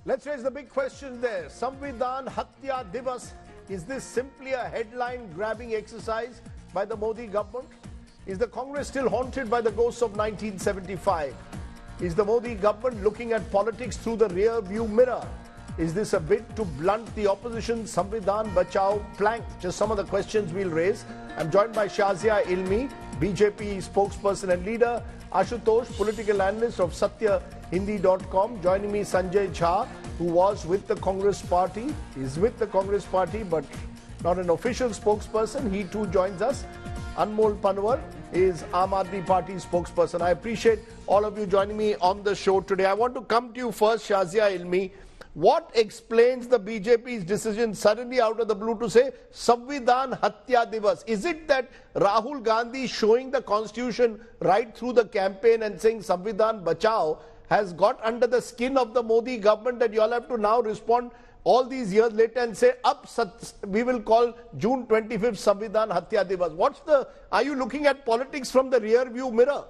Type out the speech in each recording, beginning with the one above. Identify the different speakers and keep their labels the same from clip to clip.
Speaker 1: Let's raise the big question there. Samvidhan Hatya Diwas. Is this simply a headline-grabbing exercise by the Modi government? Is the Congress still haunted by the ghosts of 1975? Is the Modi government looking at politics through the rear-view mirror? Is this a bid to blunt the opposition Samvidhan Bachao plank? Just some of the questions we'll raise. I'm joined by Shazia Ilmi, BJP spokesperson and leader, Ashutosh, political analyst of SatyaHindi.com. Joining me, Sanjay Jha, who was with the Congress party, is with the Congress party, but not an official spokesperson. He too joins us. Anmol Panwar is Aam Aadmi Party spokesperson. I appreciate all of you joining me on the show today. I want to come to you first, Shazia Ilmi. What explains the BJP's decision suddenly out of the blue to say Samvidhan Hatya Diwas? Is it that Rahul Gandhi showing the constitution right through the campaign and saying Samvidhan Bachao has got under the skin of the Modi government that you all have to now respond all these years later and say, we will call June 25th Samvidhan Hatya Diwas? Are you looking at politics from the rear view mirror?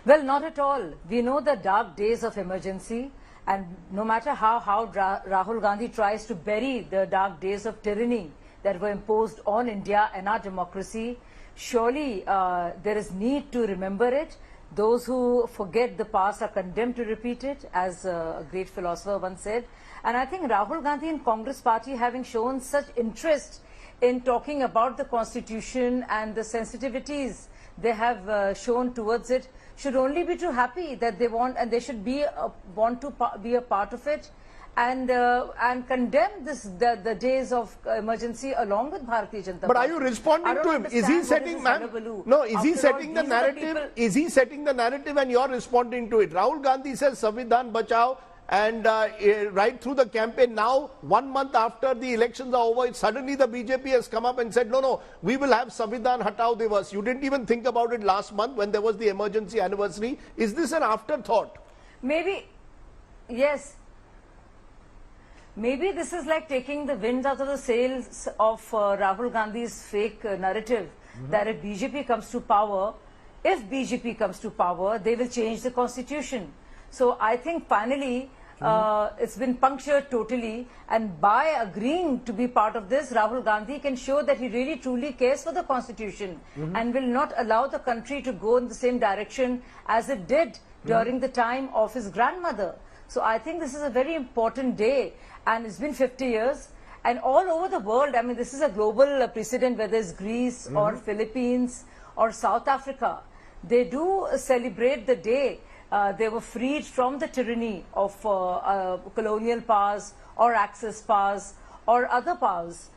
Speaker 2: Well, not at all. We know the dark days of emergency, and no matter how Rahul Gandhi tries to bury the dark days of tyranny that were imposed on India and our democracy, surely there is need to remember it. Those who forget the past are condemned to repeat it, as a great philosopher once said. And I think Rahul Gandhi and Congress party, having shown such interest in talking about the constitution and the sensitivities they have shown towards it, should only be too happy that they want, and they should want to be a part of it, and condemn the days of emergency along with Bharatiya Janata Party.
Speaker 1: But are you responding to him? Is he setting, is he setting the narrative? Is he setting the narrative and you're responding to it? Rahul Gandhi says Samvidhan Bachao, and right through the campaign now, 1 month after the elections are over, suddenly the BJP has come up and said, no, we will have Samvidhan Hatya Diwas. You didn't even think about it last month when there was the emergency anniversary. Is this an afterthought?
Speaker 2: Maybe, yes. Maybe this is like taking the wind out of the sails of Rahul Gandhi's fake narrative that if BJP comes to power, they will change the constitution. So I think finally it's been punctured totally, and by agreeing to be part of this, Rahul Gandhi can show that he really truly cares for the constitution and will not allow the country to go in the same direction as it did during the time of his grandmother. So I think this is a very important day, and it's been 50 years. And all over the world, I mean, this is a global precedent, whether it's Greece or Philippines or South Africa. They do celebrate the day they were freed from the tyranny of colonial powers or Axis powers or other powers,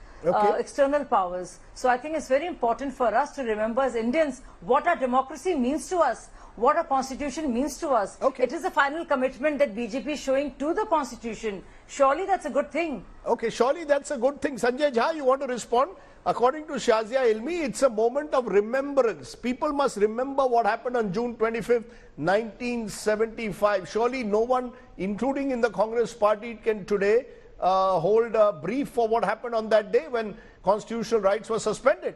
Speaker 2: external powers. So I think it's very important for us to remember as Indians what our democracy means to us, what our constitution means to us. It is a final commitment that BJP is showing to the constitution. Surely that's a good thing. Okay, surely that's a good thing. Sanjay Jha, you want to respond? According to Shazia Ilmi, it's a moment of remembrance. People must remember what happened on June 25th, 1975. Surely no one, including in the Congress party, can today hold a brief for what happened on that day when constitutional rights were suspended.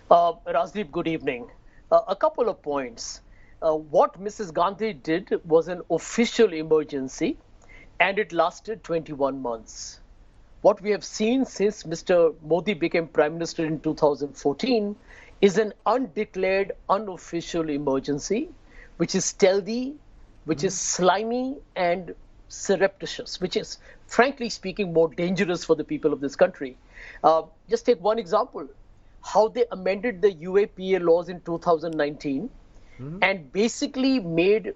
Speaker 3: Rajdeep, good evening. A couple of points. What Mrs. Gandhi did was an official emergency, and it lasted 21 months. What we have seen since Mr. Modi became Prime Minister in 2014 is an undeclared, unofficial emergency, which is stealthy, which is slimy and surreptitious, which is, frankly speaking, more dangerous for the people of this country. Just take one example, how they amended the UAPA laws in 2019 and basically made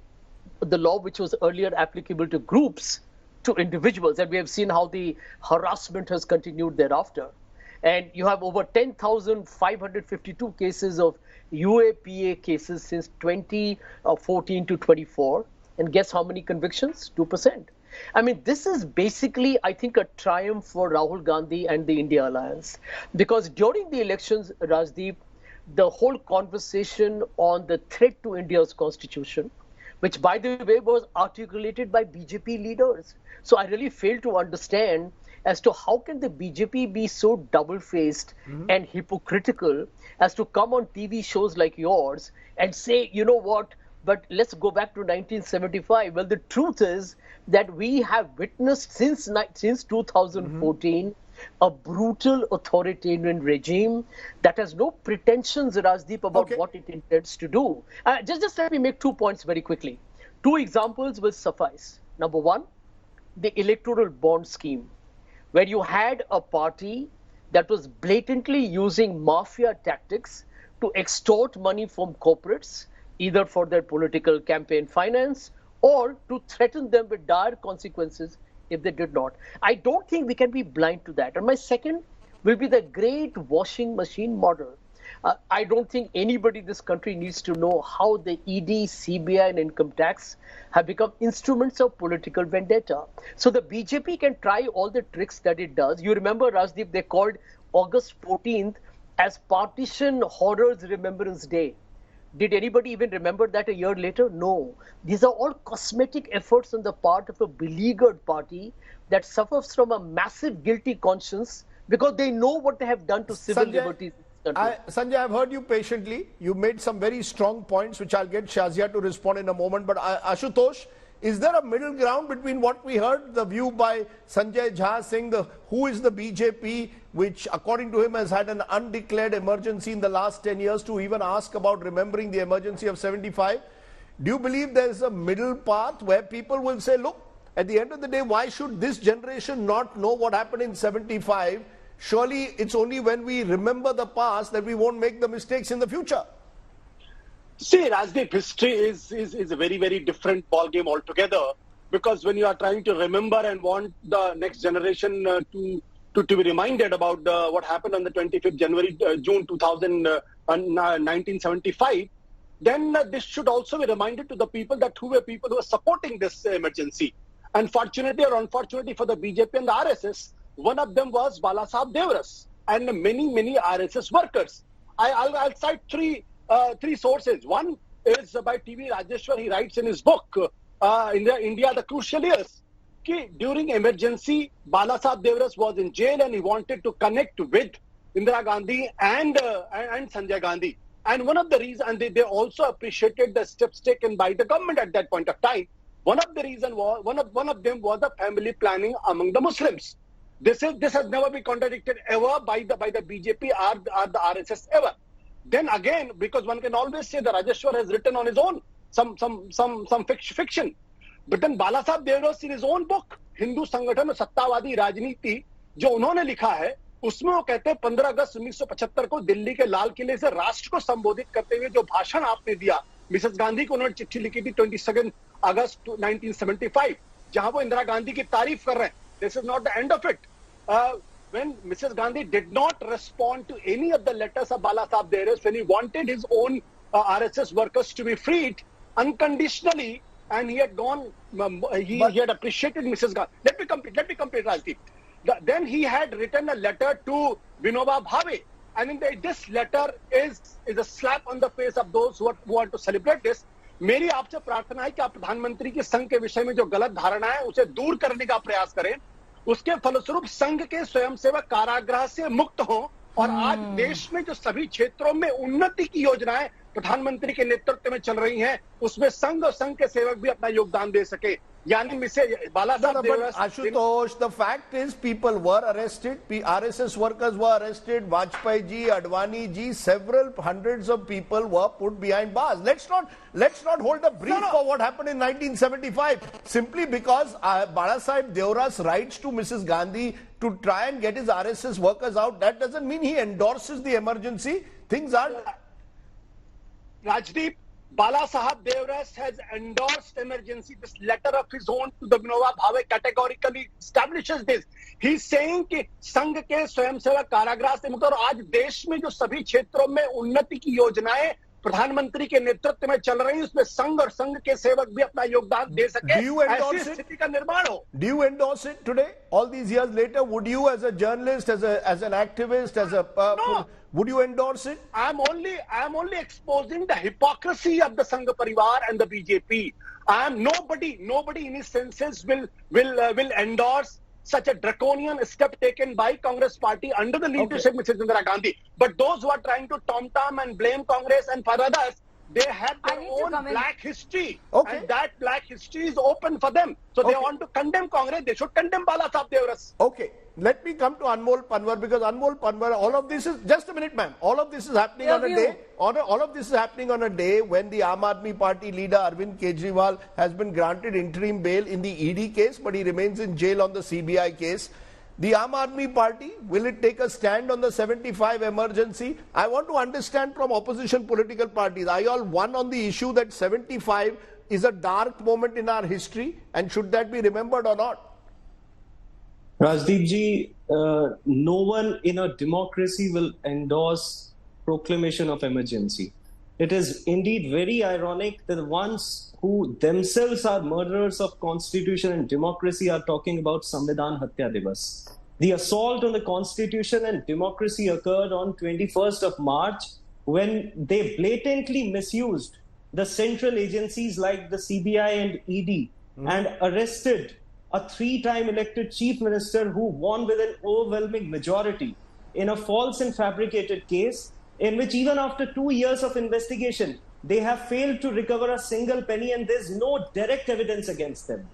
Speaker 3: the law, which was earlier applicable to groups, to individuals, and we have seen how the harassment has continued thereafter. And you have over 10,552 cases of UAPA cases since 2014 to 24. And guess how many convictions? 2%. I mean, this is basically, I think, a triumph for Rahul Gandhi and the India Alliance. Because during the elections, Rajdeep, the whole conversation on the threat to India's constitution, which, by the way, was articulated by BJP leaders. So I really fail to understand as to how can the BJP be so double-faced and hypocritical as to come on TV shows like yours and say, you know what, but let's go back to 1975. Well, the truth is that we have witnessed since 2014 a brutal authoritarian regime that has no pretensions, Rajdeep, about what it intends to do. Just let me make 2 points very quickly. 2 examples will suffice. Number one, the electoral bond scheme, where you had a party that was blatantly using mafia tactics to extort money from corporates, either for their political campaign finance or to threaten them with dire consequences if they did not. I don't think we can be blind to that. And my second will be the great washing machine model. I don't think anybody in this country needs to know how the ED, CBI and income tax have become instruments of political vendetta. So the BJP can try all the tricks that it does. You remember, Rajdeep, they called August 14th as Partition Horrors Remembrance Day. Did anybody even remember that a year later? No. These are all cosmetic efforts on the part of a beleaguered party that suffers from a massive guilty conscience because they know what they have done to civil liberties.
Speaker 1: Sanjay, I've heard you patiently. You made some very strong points, which I'll get Shazia to respond in a moment. But Ashutosh, is there a middle ground between what we heard, the view by Sanjay Jha saying who is the BJP, which according to him has had an undeclared emergency in the last 10 years to even ask about remembering the emergency of 75? Do you believe there's a middle path where people will say, look, at the end of the day, why should this generation not know what happened in 75? Surely it's only when we remember the past that we won't make the mistakes in the future.
Speaker 4: See, Rajdeep, history is a very, very different ballgame altogether, because when you are trying to remember and want the next generation to be reminded about what happened on the 25th June 1975, then this should also be reminded to the people who were supporting this emergency. Unfortunately or unfortunately for the BJP and the RSS, one of them was Balasaheb Diwas and many RSS workers. I'll cite three sources. One is by TV Rajeshwar. He writes in his book, India, the Crucial Years, during emergency, Balasaheb Diwas was in jail and he wanted to connect with Indira Gandhi and Sanjay Gandhi. And one of the reasons, and they also appreciated the steps taken by the government at that point of time. One of the reasons was one of them was the family planning among the Muslims. This has never been contradicted ever by the BJP or the RSS ever. Then again, because one can always say that Rajeshwar has written on his own some fiction. But then Balasaheb Diwas in his own book, Hindu Sangathan Sattavadi Rajniti, जो उन्होंने लिखा है, उसमें वो कहते हैं 15 अगस्त 1975 को दिल्ली के लाल किले से राष्ट्र को संबोधित करते हुए जो भाषण आपने दिया, मिसेस गांधी को उन्होंने चिट्ठी लिखी थी 22 अगस्त 1975, जहां वो इंदिरा गांधी की तारीफ कर रहे हैं. This is not the end of it. When Mrs. Gandhi did not respond to any of the letters of Balasaheb Diwas, when he wanted his own RSS workers to be freed unconditionally, and he had gone, he had appreciated Mrs. Gandhi. Let me complete, Rajdeep. Then he had written a letter to Vinoba Bhave, and in this letter is a slap on the face of those who want to celebrate this. मेरी आपसे प्रार्थना है कि आप प्रधानमंत्री के संघ के विषय में जो गलत धारणा है उसे दूर करने का प्रयास करें. उसके फलस्वरूप संघ के स्वयंसेवक कारागृह से मुक्त हों और आज देश में जो सभी क्षेत्रों में उन्नति की योजनाएं प्रधानमंत्री के नेतृत्व में चल रही हैं, उसमें संघ और संघ के सेवक भी अपना योगदान दे सके. यानी Balasaheb Diwas.
Speaker 1: Ashutosh, the fact is people were arrested, RSS workers were arrested, Vajpayee ji, Advani ji, several hundreds of people were put behind bars. Let's not hold a brief for what happened in 1975 simply because Balasaheb Diwas writes to Mrs. Gandhi to try and get his RSS workers out. That doesn't mean he endorses the emergency. Things are...
Speaker 4: Rajdeep, Balasaheb Diwas has endorsed emergency. This letter of his own to the Vinoba Bhave categorically establishes this. He's saying कि संघ के स्वयंसेवक कारागृह से मुक्त और आज देश में जो सभी क्षेत्रों में उन्नति की योजनाएं प्रधानमंत्री के नेतृत्व में चल रही है, उसमें संघ और संघ के सेवक भी अपना योगदान दे सके, ऐसी स्थिति का निर्माण हो.
Speaker 1: Do you endorse it today? All these years later, would you, as a journalist, as an activist,
Speaker 4: no.
Speaker 1: Would you endorse it?
Speaker 4: I'm only exposing the hypocrisy of the Sangha Parivar and the BJP. Nobody in his senses will endorse such a draconian step taken by Congress party under the leadership of Mrs. Indira Gandhi. But those who are trying to tom-tom and blame Congress and for others, they have
Speaker 2: I
Speaker 4: their
Speaker 2: need to
Speaker 4: own
Speaker 2: come in.
Speaker 4: black history.
Speaker 1: Okay.
Speaker 4: And that black history is open for them. So they
Speaker 1: Okay.
Speaker 4: want to condemn Congress. They should condemn Balasaheb Devaras.
Speaker 1: Okay, let me come to Anmol Panwar, because Anmol Panwar, all of this is, just a minute ma'am, all of this is happening on a day, all of this is happening on a day when the Aam Aadmi Party leader Arvind Kejriwal has been granted interim bail in the ED case, but he remains in jail on the CBI case. The Aam Aadmi Party, will it take a stand on the 75 emergency? I want to understand from opposition political parties, are you all one on the issue that 75 is a dark moment in our history, and should that be remembered or not?
Speaker 5: Rajdeep ji, no one in a democracy will endorse proclamation of emergency. It is indeed very ironic that the ones who themselves are murderers of constitution and democracy are talking about Samvidhan Hatya Diwas. The assault on the constitution and democracy occurred on 21st of March when they blatantly misused the central agencies like the CBI and ED and arrested a 3-time elected chief minister who won with an overwhelming majority in a false and fabricated case in which even after 2 years of investigation, they have failed to recover a single penny and there's no direct evidence against them.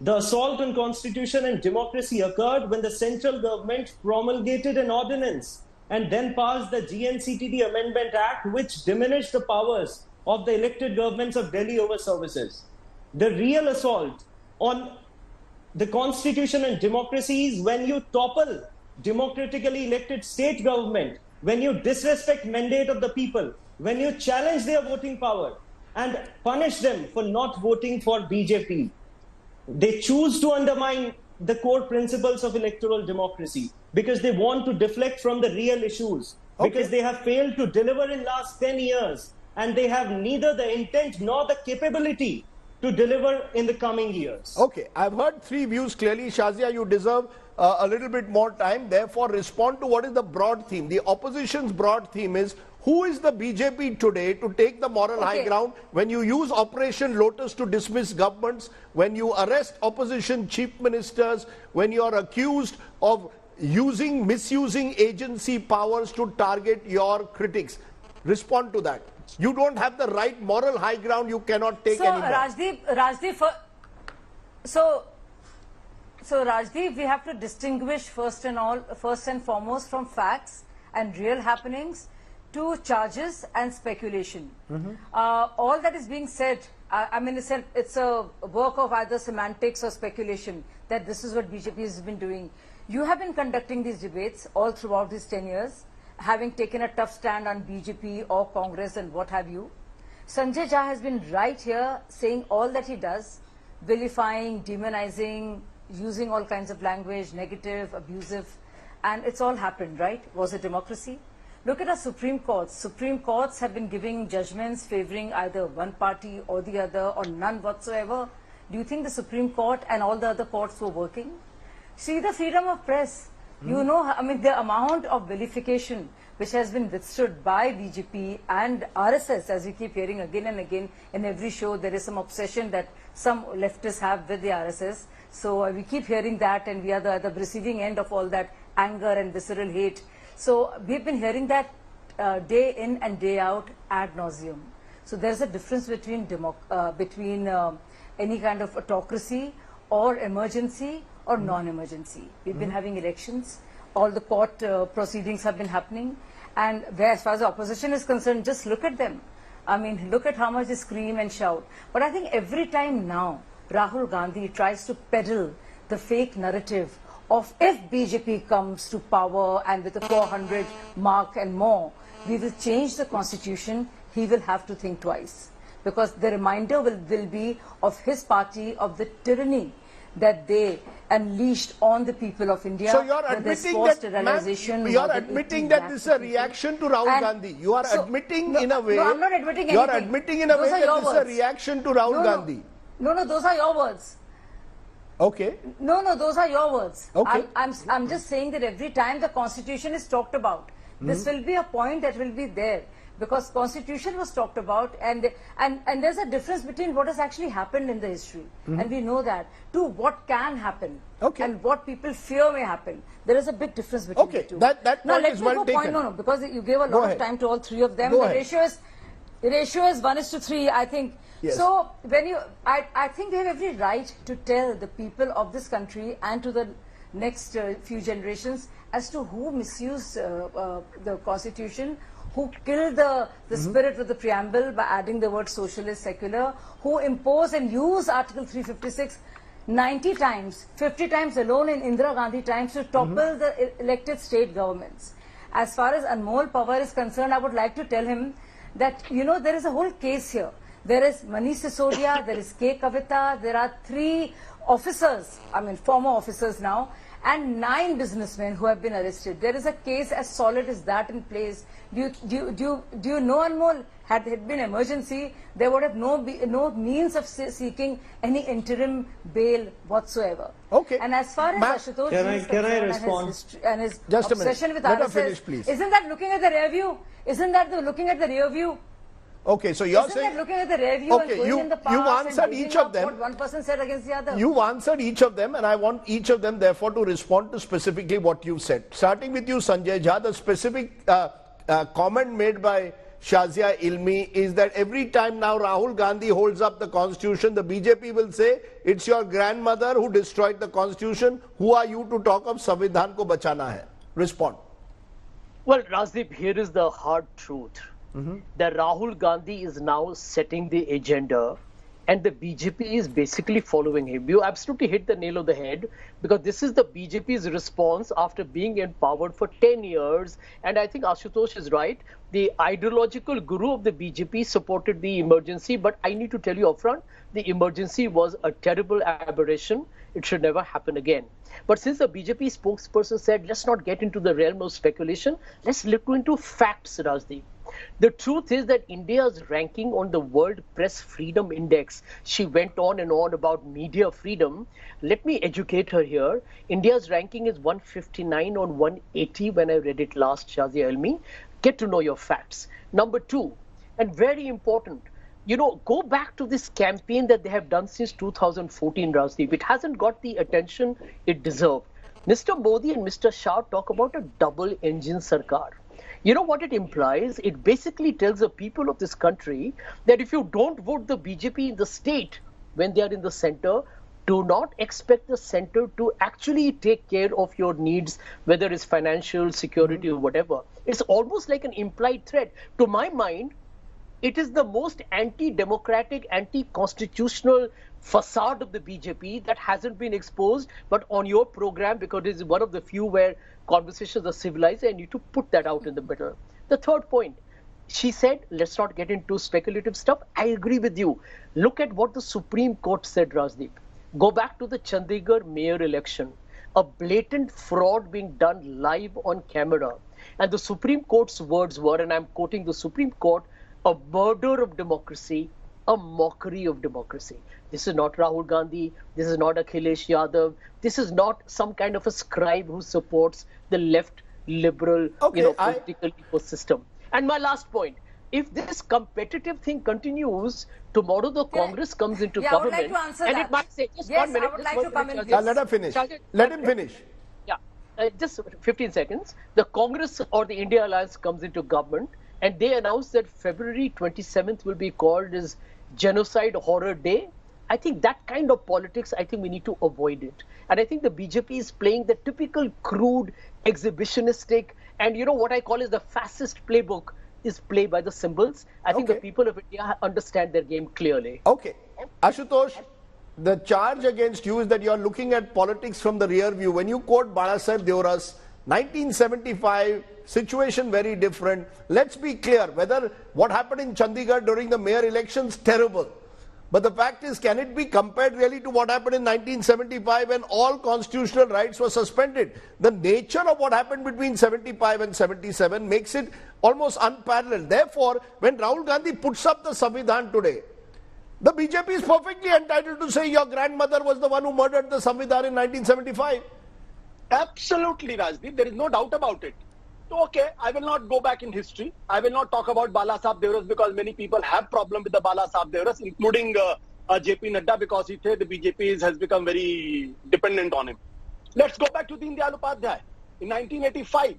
Speaker 5: The assault on constitution and democracy occurred when the central government promulgated an ordinance and then passed the GNCTD Amendment Act, which diminished the powers of the elected governments of Delhi over services. The real assault on the constitution and democracy is when you topple democratically elected state government, when you disrespect mandate of the people, when you challenge their voting power and punish them for not voting for BJP. They choose to undermine the core principles of electoral democracy because they want to deflect from the real issues, because they have failed to deliver in last 10 years and they have neither the intent nor the capability to deliver in the coming years.
Speaker 1: Okay, I've heard 3 views clearly. Shazia, you deserve a little bit more time. Therefore, respond to what is the broad theme. The opposition's broad theme is, who is the BJP today to take the moral high ground when you use Operation Lotus to dismiss governments, when you arrest opposition chief ministers, when you are accused of misusing agency powers to target your critics? Respond to that. You don't have the right moral high ground, you cannot take anymore.
Speaker 2: So Rajdeep, we have to distinguish first and foremost from facts and real happenings to charges and speculation. All that is being said, I mean, it's a work of either semantics or speculation that this is what BJP has been doing. You have been conducting these debates all throughout these 10 years, having taken a tough stand on BJP or Congress and what have you. Sanjay Jha has been right here saying all that he does, vilifying, demonizing, using all kinds of language, negative, abusive, and it's all happened, right? Was it democracy? Look at our Supreme Courts. Supreme Courts have been giving judgments favoring either one party or the other or none whatsoever. Do you think the Supreme Court and all the other courts were working? See the freedom of press. You know, I mean, the amount of vilification which has been withstood by BJP and RSS, as we keep hearing again and again in every show, there is some obsession that some leftists have with the RSS. So we keep hearing that, and we are the receiving end of all that anger and visceral hate. So we've been hearing that day in and day out ad nauseum. So there's a difference between any kind of autocracy or emergency or non-emergency. We've been having elections, all the court proceedings have been happening, and as far as the opposition is concerned, just look at them. I mean, look at how much they scream and shout. But I think every time now, Rahul Gandhi tries to peddle the fake narrative of if BJP comes to power and with a 400 mark and more, we will change the constitution, he will have to think twice. Because the reminder will be of his party, of the tyranny that they unleashed on the people of India.
Speaker 1: So you are admitting that this is a reaction to Rahul Gandhi. You are admitting in a way.
Speaker 2: No, I'm not admitting anything.
Speaker 1: You are admitting in a way that this is a reaction to Rahul Gandhi.
Speaker 2: No, those are your words.
Speaker 1: Okay.
Speaker 2: No, those are your words.
Speaker 1: Okay.
Speaker 2: I'm just saying that every time the constitution is talked about, this will be a point that will be there. Because constitution was talked about, and there's a difference between what has actually happened in the history, and we know that, to what can happen, and what people fear may happen. There is a big difference between the two.
Speaker 1: That
Speaker 2: now
Speaker 1: point
Speaker 2: let
Speaker 1: is
Speaker 2: me
Speaker 1: well
Speaker 2: go
Speaker 1: taken.
Speaker 2: Because you gave a lot of time to all three of them. The ratio is The ratio is 1:3, I think.
Speaker 1: Yes.
Speaker 2: So when I think they have every right to tell the people of this country and to the next few generations as to who misused the constitution, who killed the spirit of the preamble by adding the word socialist, secular, who imposed and used Article 356 90 times, 50 times alone in Indira Gandhi times to topple the elected state governments. As far as Anmol Pawar is concerned, I would like to tell him that, you know, there is a whole case here. There is Manish Sisodia, there is K. Kavita, there are 3 officers, I mean former officers now, and 9 businessmen who have been arrested. There is a case as solid as that in place. Do you know, Anmol, had it been emergency, there would have no means of seeking any interim bail whatsoever.
Speaker 1: Okay.
Speaker 2: And as far as Ashutosh
Speaker 5: can I respond?
Speaker 2: And his
Speaker 1: Just a
Speaker 2: obsession
Speaker 1: minute.
Speaker 2: with
Speaker 1: Let her
Speaker 2: RSS,
Speaker 1: finish, please.
Speaker 2: isn't that looking at the rear view? Isn't that looking at the rear view?
Speaker 1: Okay, so you're
Speaker 2: Isn't
Speaker 1: saying...
Speaker 2: that looking at the rear view
Speaker 1: Okay,
Speaker 2: and going in the past
Speaker 1: you've answered
Speaker 2: and
Speaker 1: each
Speaker 2: bringing
Speaker 1: of
Speaker 2: up
Speaker 1: them.
Speaker 2: what one person said against the other?
Speaker 1: You've answered each of them, and I want each of them, therefore, to respond to specifically what you said. Starting with you, Sanjay Jha, the specific comment made by Shazia Ilmi is that every time now Rahul Gandhi holds up the constitution, the BJP will say, it's your grandmother who destroyed the constitution. Who are you to talk of Samvidhan ko bachana hai? Respond.
Speaker 3: Well, Rajdeep, here is the hard truth. That Rahul Gandhi is now setting the agenda and the BJP is basically following him. You absolutely hit the nail on the head, because this is the BJP's response after being empowered for 10 years. And I think Ashutosh is right. The ideological guru of the BJP supported the emergency, but I need to tell you upfront, the emergency was a terrible aberration. It should never happen again. But since the BJP spokesperson said, let's not get into the realm of speculation, let's look into facts, Rajdeep. The truth is that India's ranking on the World Press Freedom Index, she went on and on about media freedom. Let me educate her here. India's ranking is 159 on 180 when I read it last, Shazia Ilmi. Get to know your facts. Number 2, and very important, you know, go back to this campaign that they have done since 2014, Rajdeep. It hasn't got the attention it deserved. Mr. Modi and Mr. Shah talk about a double-engine sarkar. You know what it implies? It basically tells the people of this country that if you don't vote the BJP in the state when they are in the center, do not expect the center to actually take care of your needs, whether it's financial, security, or whatever. It's almost like an implied threat. To my mind, it is the most anti-democratic, anti-constitutional facade of the BJP that hasn't been exposed, but on your program, because it is one of the few where conversations are civilized, and you need to put that out in the middle. The third point, she said, let's not get into speculative stuff. I agree with you. Look at what the Supreme Court said, Rajdeep. Go back to the Chandigarh mayor election, a blatant fraud being done live on camera. And the Supreme Court's words were, and I'm quoting the Supreme Court, a murder of democracy, a mockery of democracy. This is not Rahul Gandhi. This is not Akhilesh Yadav. This is not some kind of a scribe who supports the left liberal political ecosystem. And my last point, if this competitive thing continues, tomorrow the Congress comes into government.
Speaker 2: I would like to answer
Speaker 3: and
Speaker 2: that.
Speaker 3: It might say, just
Speaker 2: yes,
Speaker 3: 1 minute.
Speaker 2: I would like to come in.
Speaker 1: Let her finish. Let him finish.
Speaker 3: Yeah, just 15 seconds. The Congress or the India Alliance comes into government, and they announced that February 27th will be called as Genocide Horror Day. I think that kind of politics, I think we need to avoid it. And I think the BJP is playing the typical crude, exhibitionistic, and you know what I call is the fascist playbook is play by the symbols. I think the people of India understand their game clearly.
Speaker 1: Okay. Ashutosh, the charge against you is that you are looking at politics from the rear view. When you quote Balasaheb Deoras, 1975, situation very different. Let's be clear, whether what happened in Chandigarh during the mayor elections, terrible. But the fact is, can it be compared really to what happened in 1975 when all constitutional rights were suspended? The nature of what happened between 75 and 77 makes it almost unparalleled. Therefore, when Rahul Gandhi puts up the Samvidhan today, the BJP is perfectly entitled to say your grandmother was the one who murdered the Samvidhan in 1975.
Speaker 4: Absolutely, Rajdeep. There is no doubt about it. So, okay, I will not go back in history. I will not talk about Balasaheb Deoras because many people have problem with the Balasaheb Deoras, including JP Nadda, because he said the BJP has become very dependent on him. Let's go back to Deen Dayal Upadhyay. In 1985,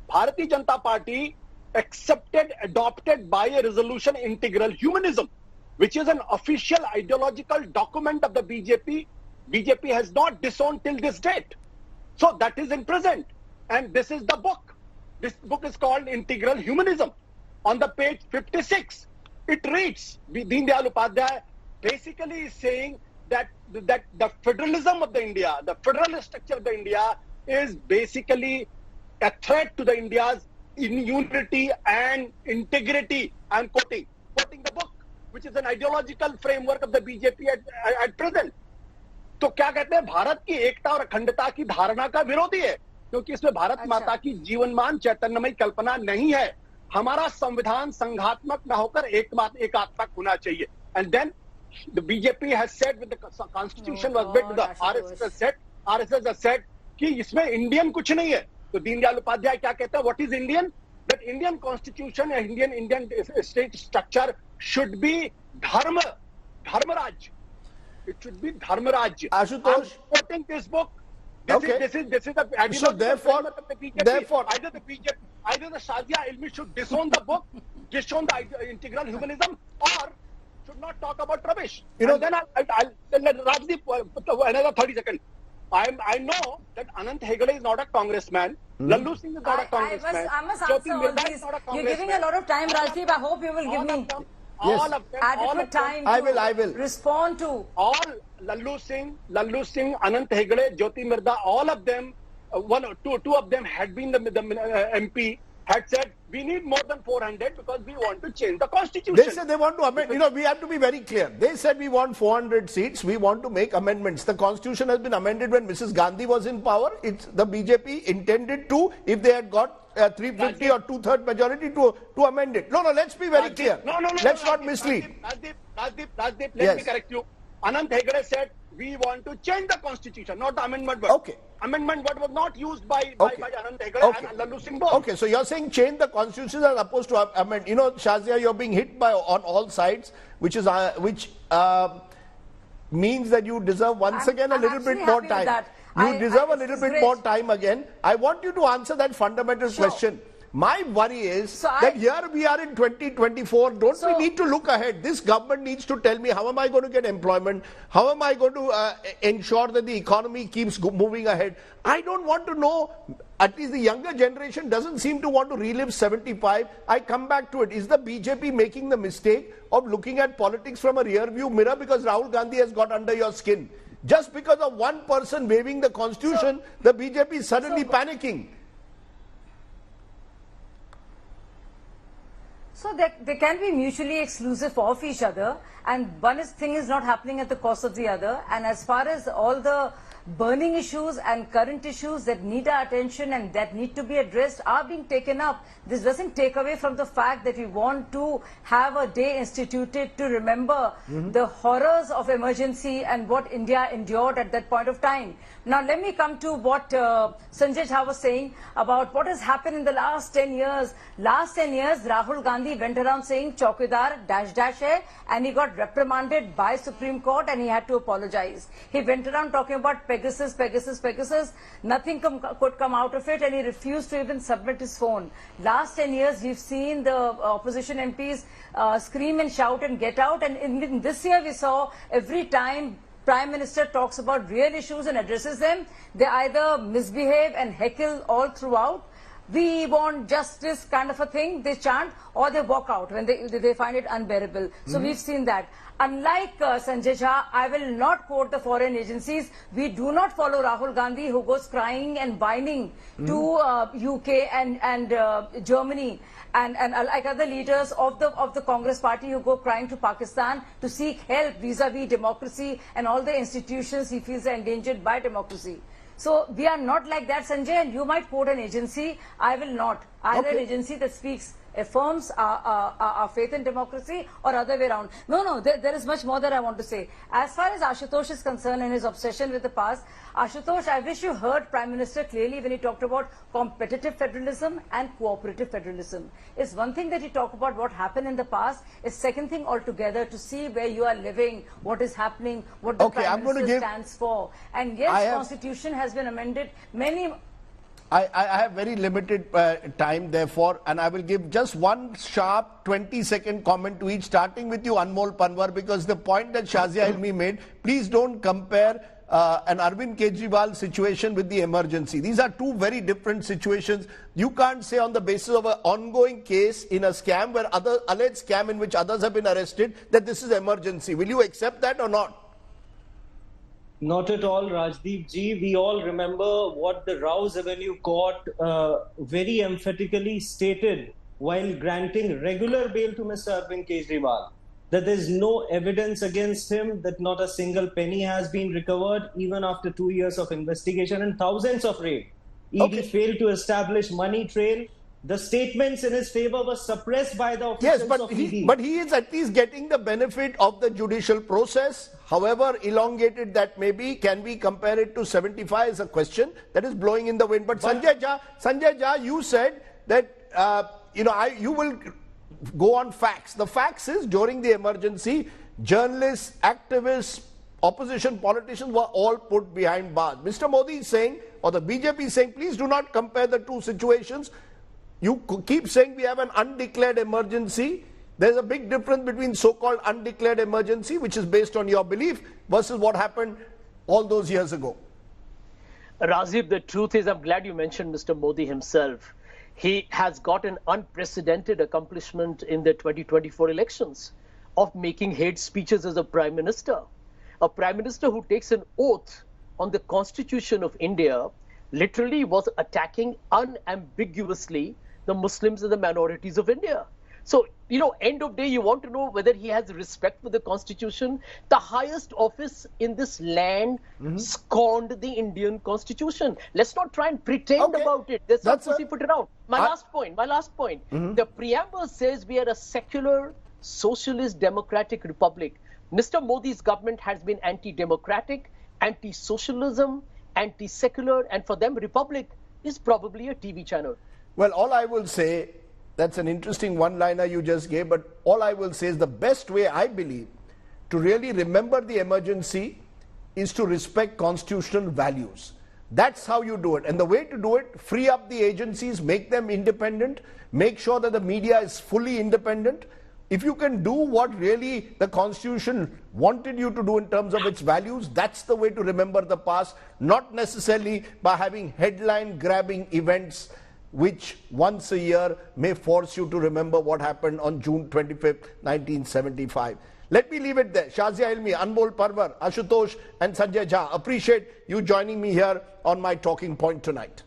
Speaker 4: Bharatiya Janata Party adopted by a resolution, integral humanism, which is an official ideological document of the BJP. BJP has not disowned till this date. So that is in present. And this is the book. This book is called Integral Humanism. On the page 56, it reads, Deen Dayal Upadhyay basically is saying that the federalism of the India, the federal structure of the India is basically a threat to the India's unity and integrity. I am quoting the book, which is an ideological framework of the BJP at present. तो क्या कहते हैं, भारत की एकता और अखंडता की धारणा का विरोधी है, क्योंकि इसमें भारत माता की जीवनमान चैतन्यमयी कल्पना नहीं है. हमारा संविधान संघात्मक न होकर एकात्मक होना चाहिए. And then the BJP has said when the constitution was built, the RSS has said कि इसमें इंडियन कुछ नहीं है. तो दीनदयाल उपाध्याय क्या कहते हैं, what is Indian? That Indian constitution and Indian state structure should be dharmaraj. It should be dharmaraj.
Speaker 1: Ashutosh,
Speaker 4: I'm quoting this book. This is the
Speaker 1: so therefore,
Speaker 4: either the BJP, either the Shazia Ilmi should disown the book, disown the integral humanism, or should not talk about rubbish.
Speaker 1: You know,
Speaker 4: and then I'll Rajdeep, another 30 seconds. I know that Anant Hegde is not a congressman. Lallu Singh is not a congressman.
Speaker 2: I must answer all these. You're giving a lot of time, Rajdeep. I hope you will give me adequate time to
Speaker 1: I will
Speaker 2: respond to.
Speaker 4: All Lallu Singh, Anant Hegde, Jyoti Mirda, all of them, two of them had been the MP, had said we need more than 400 because we want to change the constitution.
Speaker 1: They said they want to amend. You know, we have to be very clear. They said we want 400 seats. We want to make amendments. The constitution has been amended when Mrs. Gandhi was in power. It's the BJP intended to, if they had got 350 or 2/3 majority, to amend it. No, let's be very clear. Let's not mislead.
Speaker 4: Rajdeep, let me correct you. Anant Hegde said we want to change the constitution, not the amendment word.
Speaker 1: Okay.
Speaker 4: Amendment word was not used by Anant Hegde and Lallu Singh both.
Speaker 1: Okay, so you're saying change the constitution as opposed to amend. You know, Shazia, you're being hit on all sides, which means that you deserve once again a little bit more time. You deserve a little bit more time again. I want you to answer that fundamental question. My worry is that here we are in 2024. Don't we need to look ahead? This government needs to tell me, how am I going to get employment? How am I going to ensure that the economy keeps moving ahead? I don't want to know. At least the younger generation doesn't seem to want to relive 75. I come back to it. Is the BJP making the mistake of looking at politics from a rear view mirror because Rahul Gandhi has got under your skin? Just because of one person waving the constitution, the BJP is suddenly panicking.
Speaker 2: So they can be mutually exclusive of each other, and one thing is not happening at the cost of the other. And as far as all the burning issues and current issues that need our attention and that need to be addressed are being taken up, this doesn't take away from the fact that we want to have a day instituted to remember the horrors of emergency and what India endured at that point of time. Now let me come to what Sanjay Jha was saying about what has happened in the last 10 years. Last 10 years, Rahul Gandhi went around saying Chaukidar ... hai, and he got reprimanded by Supreme Court and he had to apologize. He went around talking about Pegasus. Nothing could come out of it, and he refused to even submit his phone. Last 10 years, we've seen the opposition MPs scream and shout and get out. And in this year, we saw every time Prime Minister talks about real issues and addresses them, they either misbehave and heckle all throughout. We want justice kind of a thing, they chant, or they walk out when they find it unbearable. So we've seen that. Unlike Sanjay Jha, I will not quote the foreign agencies. We do not follow Rahul Gandhi, who goes crying and whining to UK and Germany, and like other leaders of the Congress party who go crying to Pakistan to seek help vis-a-vis democracy and all the institutions he feels are endangered by democracy. So we are not like that, Sanjay, and you might quote an agency. I will not. Either an agency that affirms our faith in democracy, or other way around. No, there is much more that I want to say. As far as Ashutosh is concerned and his obsession with the past, Ashutosh, I wish you heard Prime Minister clearly when he talked about competitive federalism and cooperative federalism. It's one thing that you talk about what happened in the past. It's second thing altogether to see where you are living, what is happening, what the Prime Minister stands for. And yes, Constitution has been amended many
Speaker 1: I have very limited time, therefore, and I will give just one sharp 20-second comment to each, starting with you, Anmol Panwar, because the point that Shazia Ilmi made, please don't compare an Arvind Kejriwal situation with the emergency. These are two very different situations. You can't say on the basis of an ongoing case in a scam, where alleged scam in which others have been arrested, that this is emergency. Will you accept that or not?
Speaker 5: Not at all, Rajdeep ji. We all remember what the Rouse Avenue Court very emphatically stated while granting regular bail to Mr. Arvind Kejriwal, that there is no evidence against him, that not a single penny has been recovered, even after 2 years of investigation and thousands of raids. ED failed to establish money trail. The statements in his favor were suppressed by the officials of ED.
Speaker 1: But he is at least getting the benefit of the judicial process. However elongated that may be, can we compare it to 75 is a question that is blowing in the wind. But Sanjay Jha, you said that you will go on facts. The facts is, during the emergency, journalists, activists, opposition politicians were all put behind bars. Mr. Modi is saying, or the BJP is saying, please do not compare the two situations. You keep saying we have an undeclared emergency. There's a big difference between so-called undeclared emergency, which is based on your belief, versus what happened all those years ago.
Speaker 3: Rajdeep, the truth is, I'm glad you mentioned Mr. Modi himself. He has got an unprecedented accomplishment in the 2024 elections of making hate speeches as a Prime Minister. A Prime Minister who takes an oath on the Constitution of India literally was attacking unambiguously the Muslims and the minorities of India. So, end of day, you want to know whether he has respect for the Constitution. The highest office in this land scorned the Indian Constitution. Let's not try and pretend about it. Let's not put it out. My last point. The preamble says we are a secular, socialist, democratic republic. Mr. Modi's government has been anti-democratic, anti-socialism, anti-secular, and for them, republic is probably a TV channel.
Speaker 1: Well, all I will say, that's an interesting one-liner you just gave, but all I will say is the best way, I believe, to really remember the emergency is to respect constitutional values. That's how you do it. And the way to do it, free up the agencies, make them independent, make sure that the media is fully independent. If you can do what really the Constitution wanted you to do in terms of its values, that's the way to remember the past, not necessarily by having headline-grabbing events which once a year may force you to remember what happened on June 25th, 1975. Let me leave it there. Shazia Ilmi, Anmol Panwar, Ashutosh and Sanjay Jha, appreciate you joining me here on my talking point tonight.